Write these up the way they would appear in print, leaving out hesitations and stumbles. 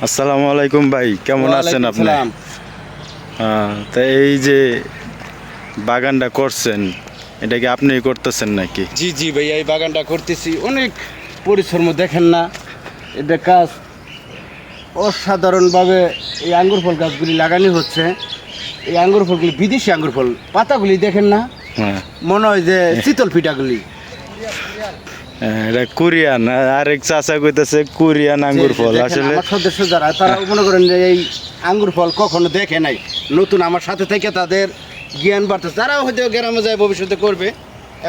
আসসালামু আলাইকুম ভাই, কেমন আছেন আপনি? ওয়ালাইকুম তা এই যে বাগানটা করছেন, এটা কি আপনিই করতেছেন নাকি? জি জি ভাইয়া, এই বাগানটা করতেছি, অনেক পরিশ্রম দেখেন না, এটা কাজ অসাধারণভাবে। এই আঙ্গুর ফল গাছগুলি লাগানো হচ্ছে। এই আঙ্গুর ফলগুলি বিদেশি আঙ্গুর ফল, পাতাগুলি দেখেন না, হ্যাঁ, মনে হয় যে শীতল পিঠাগুলি। এটা কোরিয়ান, আরেক চাচা কইতেছে কোরিয়ান আঙ্গুর ফল। দেখেন, আসলে আমার সদস্য যারা, তারা মনে করেন যে এই আঙ্গুর ফল কখনো দেখে নাই, নতুন আমার সাথে থেকে তাদের জ্ঞান বাড়তেছে, তারাও হয়তো গ্রামে যায় ভবিষ্যতে করবে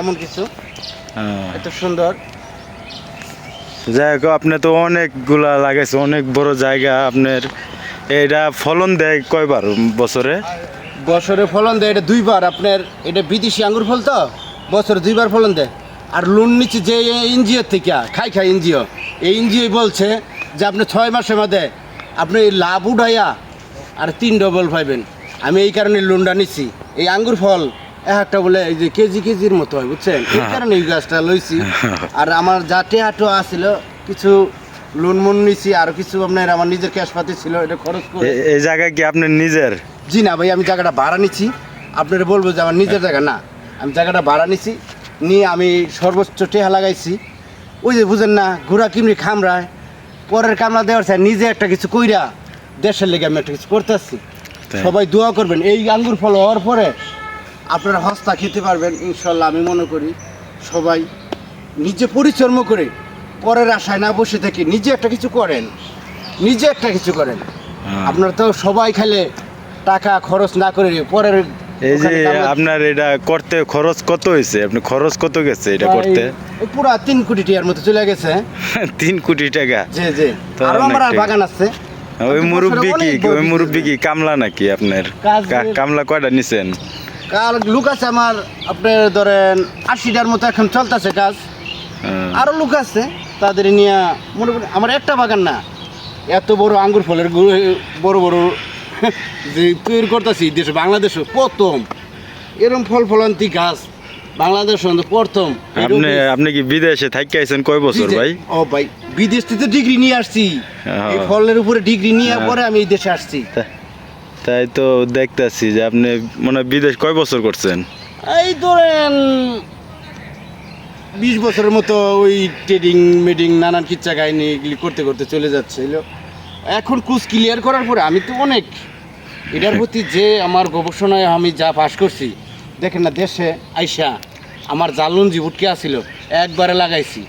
এমন কিছু। এত সুন্দর। যাই হোক, আপনি তো অনেকগুলা লাগাইছে, অনেক বড় জায়গা আপনার। এটা ফলন দেয় কয়বার বছরে? বছরে ফলন দেয় এটা দুইবার। আপনার এটা বিদেশি আঙ্গুর ফল তো, বছরে দুইবার ফলন দেয়। আর লোন নিচ্ছে যে এনজিও থেকে, খাই এনজিও, এই এনজিও বলছে যে আপনি 6 মাসের মধ্যে আপনি লাভ উঠাইয়া আর 3 ডবল পাইবেন। আমি এই কারণে লোনটা নিচ্ছি। এই আঙ্গুর ফল একটা বলে এই যে কেজির মতো হয়, বুঝছেন, এই কারণে এই গাছটা লইছি। আর আমার যা টেহাটো আসছিল কিছু লোন মন নিছি, আর কিছু আপনার আমার নিজের ক্যাশ পাতি ছিল, এটা খরচ করে। এই জায়গা কি আপনার নিজের? জি না ভাই, আমি জায়গাটা ভাড়া নিচ্ছি। আপনারা বলবো যে আমার নিজের জায়গা না, আমি জায়গাটা ভাড়া নিচ্ছি, নিয়ে আমি সর্বোচ্চ টেহা লাগাইছি। ওই যে বুঝেন না, ঘোড়া কিমনি খামড়ায়, পরের কামড়া দেওয়ার চাই, নিজে একটা কিছু কইরা দেশের লেগে আমি একটা কিছু করতে আসছি। তাই। সবাই দোয়া করবেন, এই আঙ্গুর ফল হওয়ার পরে আপনারা হস্তা খেতে পারবেন ইনশাল্লাহ। আমি মনে করি সবাই নিজে পরিশ্রম করে, পরের আশায় না বসে থেকে নিজে একটা কিছু করেন, নিজে একটা কিছু করেন। আপনারা তো সবাই খেলে টাকা খরচ না করে পরের। এই যে ওখানে কামড়া- আপনার এটা করতে খরচ কত হয়েছে? আপনি খরচ কত গেছে এটা করতে? এই পুরা 3 কোটি টাকার মতো চলে গেছে। 3 কোটি টাকা? জি জি, তো আরো আমার অনেক টাকা। বাগান আছে। ওই মুরব্বি অনেক কি, বড় ওই মুরব্বি business। কি কামলা নাকি আপনার? কাজের- কামলা কয়টা নিছেন? কার লোক আছে আমার, আপনার ধরেন 80টার মতো এখন চলতেছে কাজ। আরো লোক আছে, তাদের নিয়ে মনে করি আমার একটা বাগান না, এত বড় আঙ্গুর ফলের বড় বড় যে তৈরি করতেছি দেশে, বাংলাদেশে প্রথম এরকম ফল ফলান্তি গাছ বাংলাদেশ প্রথম। আপনি কি বিদেশে থাকি আইছেন কয় বছর ভাই? ও ভাই, বিদেশ থেকে ডিগ্রি নিয়ে আসছি, এই ফলের উপরে ডিগ্রি নিয়ে পরে আমি এই দেশে আসছি। তাই তো দেখতেছি যে আপনি মনে হয় বিদেশ কয় বছর করছেন? এই ধরেন 20 বছরের মতো ওই ট্রেডিং মিটিং নানান কিচ্ছা কাহিনী এগুলি করতে করতে চলে যাচ্ছে। এখন কুচ ক্লিয়ার করার পরে আমি তো অনেক এটার প্রতি যে আমার গবেষণায় আমি যা পাশ করছি, দেখেন না, দেশে আইসা আমার জালুন জিবুটকে আসছিল, একবারে লাগাইছি,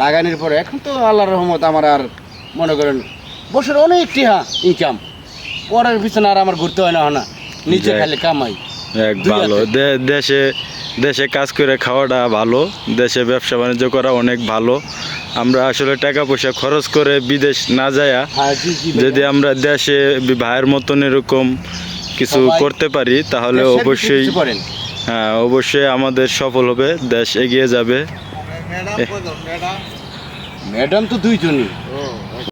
লাগানোর পরে এখন তো আল্লাহর রহমত আমার আর মনে করেন বছর অনেক টিহা ইনকাম, পরের পিছনে আর আমার ঘুরতে হয় না, নিচে খালি কামাই। এক দুই ভালো হাতে। দেশে দেশে কাজ করে খাওয়াটা ভালো, দেশে ব্যবসা বাণিজ্য করা অনেক ভালো। আমরা আসলে টাকা পয়সা খরচ করে বিদেশ না যায়া হ্যাঁ জি জি ভাইয়া। যদি আমরা দেশে ভাইয়ের মতন এরকম কিছু সবাই করতে পারি তাহলে দেশের অবশ্যই, কিছু করেন। হ্যাঁ অবশ্যই আমাদের সফল হবে, দেশ এগিয়ে যাবে। ম্যাডাম তো 2 জনই।